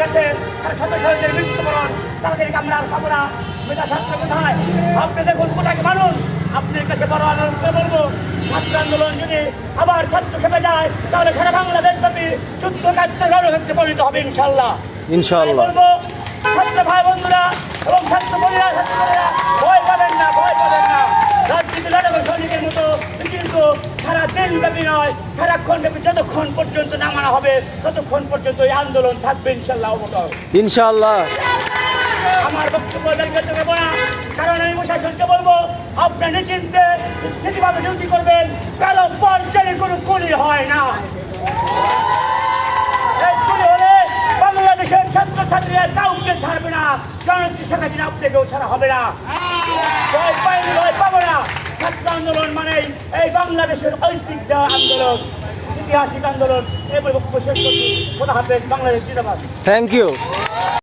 গেছে, তার শত শহীদের মৃত্যুবরণ, তাদেরকে আমরা আর পাবো না। মেধা ছাত্র কোথায়? আপনি দেখুন কোটাকে মানুষ, আপনার কাছে বড় আন্দোলন করে বলবো, ছাত্র আন্দোলন যদি আবার ছাত্র খেপে যায়, তাহলে সারা বাংলাদেশ ব্যাপী যুদ্ধ কার্যে রণক্ষেত্রে পরিণত হবে ইনশাল্লাহ। ইনশাআল্লাহ। বলবো ছাত্র ভাই বন্ধুরা এবং ছাত্র বোনেরা, ছাত্রীরা ভয় পাবেন না, ভয় পাবেন না। রাজনীতি লড়াকু সৈনিকের মতো কিন্তু সারা দিন ব্যাপী নয়, সারাক্ষণ ব্যাপী যতক্ষণ পর্যন্ত নামানো হবে ততক্ষণ পর্যন্ত এই আন্দোলন থাকবে ইনশাল্লাহ। ইনশাআল্লাহ। আমার বক্তব্য দীর্ঘায়িত করব না, কারণ আমি প্রশাসনকে বলবো আপনার নিশ্চিন্তে নীতিভাবে ডিউটি করবেন, কারো পর্যায়ে কোনো কুলি হয় না। এই কুলি হলে বাংলাদেশের ছাত্রছাত্রীরা কাউকে ছাড়বে না, জননেত্রী শেখ হাসিনা আপনাকেও ছাড়া হবে না। ভয় পাইনি, ভয় পাবো না। ছাত্র আন্দোলন মানেই এই বাংলাদেশের ঐতিহ্য আন্দোলন, ঐতিহাসিক আন্দোলন। এই বক্তব্য শেষ করছি। খোদা হাফেজ। বাংলাদেশ জিন্দাবাদ। Thank you.